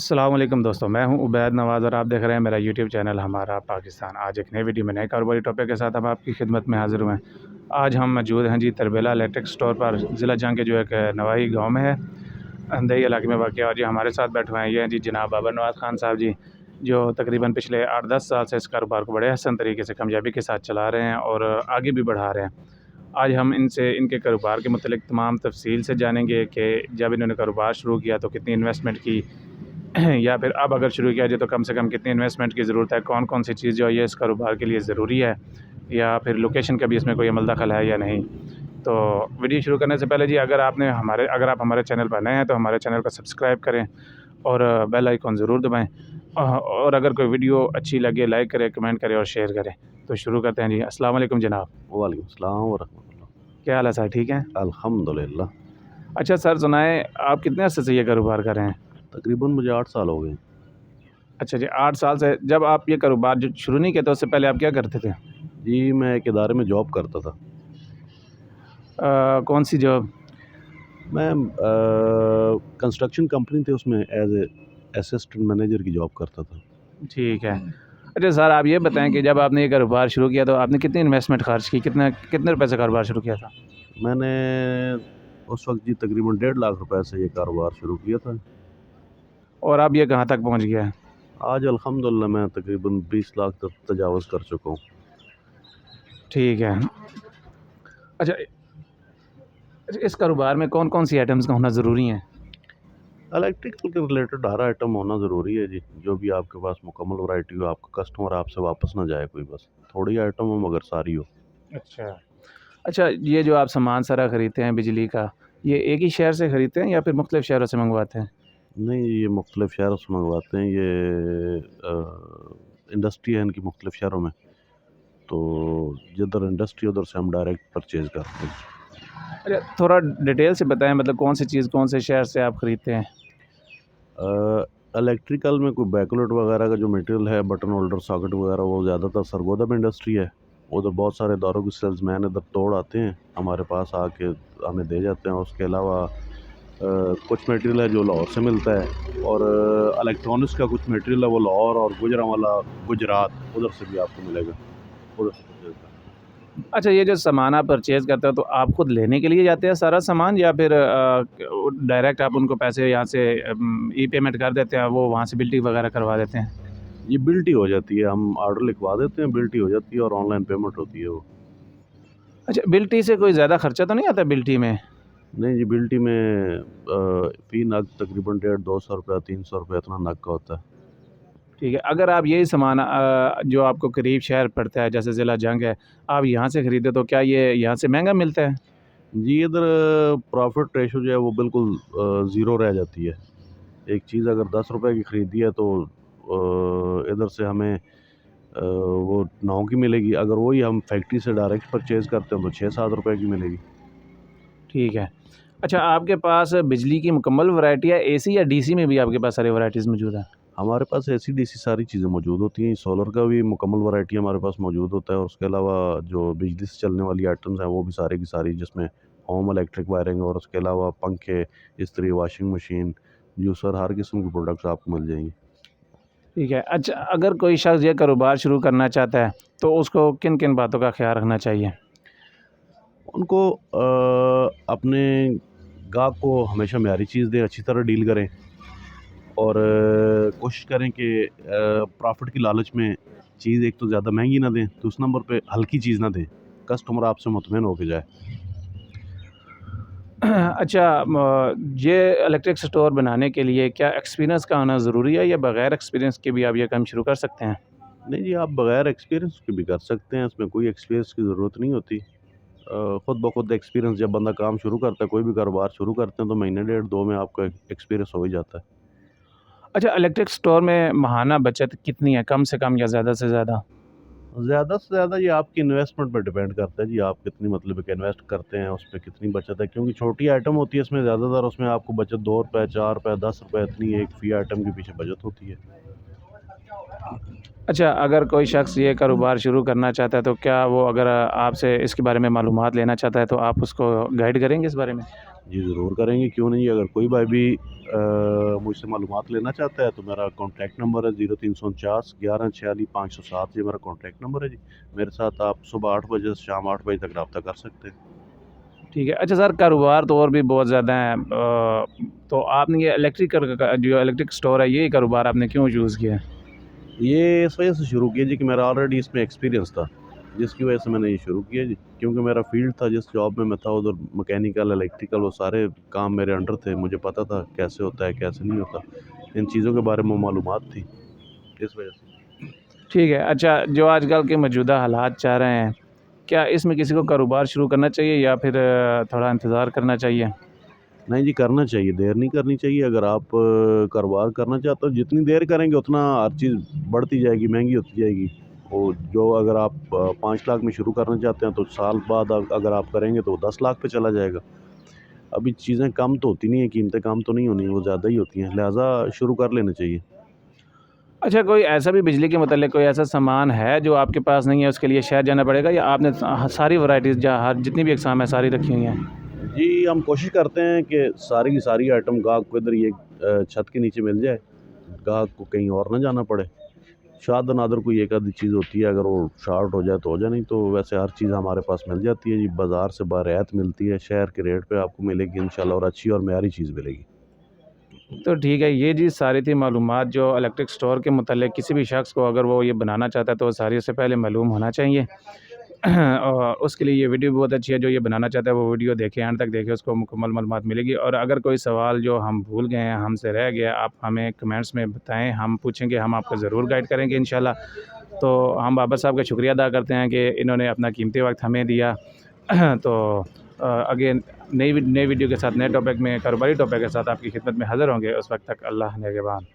अस्सलाम वालेकुम दोस्तों, मैं हूं उबैद नवाज़ और आप देख रहे हैं मेरा यूट्यूब चैनल हमारा पाकिस्तान। आज एक नई वीडियो में नए कारोबारी टॉपिक के साथ हम आपकी खिदमत में हाज़िर हुए हैं। आज हम मौजूद हैं जी तरबेला इलेक्ट्रिक स्टोर पर, ज़िला जंग के जो एक नवाही गांव में है, अंधेरी इलाके में वाक़ है। और जी हमारे साथ बैठे हुए हैं ये हैं जी जनाब बाबर नवाज़ खान साहब जी, जो तकरीबन पिछले 8-10 साल से इस कारोबार को बड़े हसन तरीके से कामयाबी के साथ चला रहे हैं और आगे भी बढ़ा रहे हैं। आज हम इनसे इनके कारोबार के मुतल्लिक़ तमाम तफ़सील से जानेंगे कि जब इन्होंने कारोबार शुरू किया तो कितनी इन्वेस्टमेंट की या फिर अब अगर शुरू किया जाए तो कम से कम कितनी इन्वेस्टमेंट की ज़रूरत है, कौन-कौन सी चीज़ जो है ये इस कारोबार के लिए ज़रूरी है, या फिर लोकेशन का भी इसमें कोई अमल दखल है या नहीं। तो वीडियो शुरू करने से पहले जी अगर आप हमारे चैनल पर नए हैं तो हमारे चैनल को सब्सक्राइब करें और बेल आइकन ज़रूर दबाएँ। और अगर कोई वीडियो अच्छी लगे लाइक करें, कमेंट करें और शेयर करें। तो शुरू करते हैं जी। अस्सलाम वालेकुम जनाब। वालेकुम सलाम व रहमतुल्लाह। क्या हाल है सर, ठीक हैं? अल्हम्दुलिल्लाह। अच्छा सर सुनाएँ, आप कितने अरसे से ये कारोबार कर रहे हैं? तकरीबन मुझे 8 साल हो गए। अच्छा जी, 8 साल से। जब आप ये कारोबार जो शुरू नहीं किया तो उससे पहले आप क्या करते थे? जी, मैं एक इदारे में जॉब करता था। कौन-सी जॉब? मैं कंस्ट्रक्शन कंपनी थी, उसमें एज़ असिस्टेंट मैनेजर की जॉब करता था। ठीक है। अच्छा सर आप ये बताएँ कि जब आपने ये कारोबार शुरू किया तो आपने कितनी इन्वेस्टमेंट खर्च की? कितने कितने रुपए से कारोबार शुरू किया था? मैंने उस वक़्त जी तकरीबन 1.5 लाख रुपए से ये कारोबार शुरू किया था। और अब ये कहाँ तक पहुँच गया है? आज अल्हम्दुलिल्लाह मैं तकरीबन 20 लाख तक तजावुज़ कर चुका हूँ। ठीक है। अच्छा इस कारोबार में कौन-कौन सी आइटम्स का होना ज़रूरी हैं? इलेक्ट्रिकल के रिलेटेड हर आइटम होना ज़रूरी है जी। जो भी आपके पास मुकम्मल वैरायटी हो, आपका कस्टमर आपसे वापस ना जाए कोई, बस थोड़ी आइटम हो मगर सारी हो। अच्छा। अच्छा ये जो आप सामान सारा खरीदते हैं बिजली का, ये एक ही शहर से खरीदते हैं या फिर मुख्तलिफ़ शहरों से मंगवाते हैं? नहीं, ये मुख्तलिफ़ शहरों से मँगवाते हैं। ये इंडस्ट्री है इनकी मुख्तलिफ़ शहरों में, तो जिधर इंडस्ट्री उधर से हम डायरेक्ट परचेज़ करते हैं। अच्छा थोड़ा डिटेल से बताएँ, मतलब कौन सी चीज़ कौन से शहर से आप खरीदते हैं? इलेक्ट्रिकल में कोई बैकलाइट वगैरह का जो मटेरियल है, बटन होल्डर, सॉकेट वगैरह, वो ज़्यादातर सरगोदा में इंडस्ट्री है। उधर बहुत सारे इदारों के सेल्समैन इधर तोड़ आते हैं, हमारे पास आके हमें दे जाते हैं। उसके अलावा कुछ मटेरियल है जो लाहौर से मिलता है, और इलेक्ट्रॉनिक्स का कुछ मटेरियल है वो लाहौर और गुजरांवाला, गुजरात, उधर से भी आपको मिलेगा। उधर से परचेज़ करना। अच्छा ये जो सामान आप परचेज़ करते हो तो आप खुद लेने के लिए जाते हैं सारा सामान, या फिर डायरेक्ट आप उनको पैसे यहाँ से ई पेमेंट कर देते हैं, वो वहाँ से बिल्टी वगैरह करवा देते हैं? ये बिल्टी हो जाती है, हम ऑर्डर लिखवा देते हैं, बिल्टी हो जाती है और ऑनलाइन पेमेंट होती है वो। अच्छा बिल्टी से कोई ज़्यादा खर्चा तो नहीं आता बिल्टी में? नहीं जी, बिल्टी में फ़ी नग तकरीबन 150-200 रुपया, 300 रुपया इतना नग का होता है। ठीक है, अगर आप यही सामान जो आपको करीब शहर पड़ता है जैसे ज़िला जंग है, आप यहाँ से खरीदे तो क्या ये यहाँ से महँगा मिलता है? जी, इधर प्रॉफ़िट रेशो जो है वो बिल्कुल ज़ीरो रह जाती है। एक चीज़ अगर 10 रुपए की खरीदी है तो इधर से हमें वो 9 की मिलेगी। अगर वही हम फैक्ट्री से डायरेक्ट परचेज़ करते हैं तो 6-7 रुपए की मिलेगी। ठीक है। अच्छा आपके पास बिजली की मुकम्मल वैरायटी है, एसी या डीसी में भी आपके पास सारी वैराइटीज़ मौजूद हैं? हमारे पास एसी-डीसी सारी चीज़ें मौजूद होती हैं। सोलर का भी मुकम्मल वैरायटी हमारे पास मौजूद होता है, और उसके अलावा जो बिजली से चलने वाली आइटम्स हैं वो भी सारी की सारी, जिसमें होम इलेक्ट्रिक वायरिंग और उसके अलावा पंखे, इस्त्री, वॉशिंग मशीन, जूसर, हर किस्म की प्रोडक्ट्स आपको मिल जाएँगी। ठीक है। अच्छा अगर कोई शख़्स ये कारोबार शुरू करना चाहता है, तो उसको किन-किन बातों का ख़्याल रखना चाहिए? उनको अपने गाहक को हमेशा मयारी चीज़ दें, अच्छी तरह डील करें, और कोशिश करें कि प्रॉफ़िट की लालच में चीज़ एक तो ज़्यादा महंगी ना दें, दूसरे नंबर पे हल्की चीज़ ना दें, कस्टमर आपसे मुतमईन होके जाए। अच्छा ये इलेक्ट्रिक स्टोर बनाने के लिए क्या एक्सपीरियंस का होना ज़रूरी है, या बग़ैर एक्सपीरियंस के भी आप ये काम शुरू कर सकते हैं? नहीं जी, आप बग़ैर एक्सपीरियंस के भी कर सकते हैं, इसमें कोई एक्सपीरियंस की ज़रूरत नहीं होती। खुद ब खुद एक्सपीरियंस, जब बंदा काम शुरू करता है, कोई भी कारोबार शुरू करते हैं, तो महीने डेढ़ 2 में आपका एक्सपीरियंस हो ही जाता है। अच्छा इलेक्ट्रिक स्टोर में माहाना बचत कितनी है, कम से कम या ज़्यादा से ज़्यादा? ज़्यादा से ज़्यादा ये आपकी इन्वेस्टमेंट पे डिपेंड करता है जी, आप कितनी मतलब कि इन्वेस्ट करते हैं, उस पे कितनी बचत है। क्योंकि छोटी आइटम होती है, इसमें ज़्यादातर उसमें आपको बचत ₹2, ₹4, ₹10 इतनी एक फ़ी आइटम के पीछे बचत होती है। अच्छा, अगर कोई शख़्स ये कारोबार शुरू करना चाहता है तो क्या वो अगर आपसे इसके बारे में मालूमात लेना चाहता है तो आप उसको गाइड करेंगे इस बारे में? जी, ज़रूर करेंगे, क्यों नहीं। अगर कोई भाई भी मुझसे मालूमात लेना चाहता है तो मेरा कॉन्टैक्ट नंबर है 0349 1146 507, ये मेरा कॉन्टैक्ट नंबर है जी। मेरे साथ आप सुबह 8 बजे से शाम 8 बजे तक रब्ता कर सकते हैं। ठीक है। अच्छा सर, कारोबार तो और भी बहुत ज़्यादा हैं, तो आपने ये इलेक्ट्रिकल का जो इलेक्ट्रिक स्टोर है, ये कारोबार आपने क्यों चूज़ किया है? ये इस वजह से शुरू किया जी कि मेरा ऑलरेडी इसमें एक्सपीरियंस था, जिसकी वजह से मैंने ये शुरू किया जी। क्योंकि मेरा फ़ील्ड था, जिस जॉब में मैं था उधर मैकेनिकल, इलेक्ट्रिकल वो सारे काम मेरे अंडर थे। मुझे पता था कैसे होता है, कैसे नहीं होता। इन चीज़ों के बारे में मालूमात थी, इस वजह से। ठीक है। अच्छा, जो आजकल के मौजूदा हालात चाह रहे हैं, क्या इसमें किसी को कारोबार शुरू करना चाहिए या फिर थोड़ा इंतज़ार करना चाहिए? नहीं जी, करना चाहिए, देर नहीं करनी चाहिए। अगर आप कारोबार करना चाहते हो, जितनी देर करेंगे उतना हर चीज़ बढ़ती जाएगी, महँगी होती जाएगी। और जो अगर आप 5 लाख में शुरू करना चाहते हैं तो साल बाद अगर आप करेंगे तो 10 लाख पे चला जाएगा। अभी चीज़ें कम तो होती नहीं हैं, कीमतें कम तो नहीं होनी हैं, वो ज़्यादा ही होती हैं, लिहाज़ा शुरू कर लेना चाहिए। अच्छा, कोई ऐसा भी बिजली के मतलब कोई ऐसा सामान है जो आपके पास नहीं है, उसके लिए शहर जाना पड़ेगा या आपने सारी वैराइटीज़ जहाँ हर जितनी भी अक़साम है सारी रखी हुई हैं? जी, हम कोशिश करते हैं कि सारी की सारी आइटम गाहक को इधर ये छत के नीचे मिल जाए, गाहक को कहीं और ना जाना पड़े। शाद नादर कोई एक आधी चीज़ होती है, अगर वो शॉर्ट हो जाए तो हो जाए, नहीं तो वैसे हर चीज़ हमारे पास मिल जाती है जी। बाज़ार से बारियात मिलती है, शहर के रेट पे आपको मिलेगी इंशाल्लाह, और अच्छी और मयारी चीज़ मिलेगी। तो ठीक है, ये जी सारी थी मालूमात जो इलेक्ट्रिक स्टोर के मुतल्लिक़ किसी भी शख़्स को अगर वो ये बनाना चाहता है तो सारी उससे पहले मालूम होना चाहिए। और उसके लिए ये वीडियो भी बहुत अच्छी है, जो ये बनाना चाहता है वो वीडियो देखे, एंड तक देखे, उसको मुकम्मल मालूमात मिलेगी। और अगर कोई सवाल जो हम भूल गए हैं, हमसे रह गया, आप हमें कमेंट्स में बताएँ, हम पूछेंगे, हम आपको ज़रूर गाइड करेंगे इंशाल्लाह। तो हम बाबर साहब का शुक्रिया अदा करते हैं कि इन्होंने अपना कीमती वक्त हमें दिया। तो अगेन नई वीडियो के साथ, नए टॉपिक में, कारोबारी टॉपिक के साथ आपकी खिदमत में हाज़िर होंगे। उस वक्त तक अल्लाह निगहबान।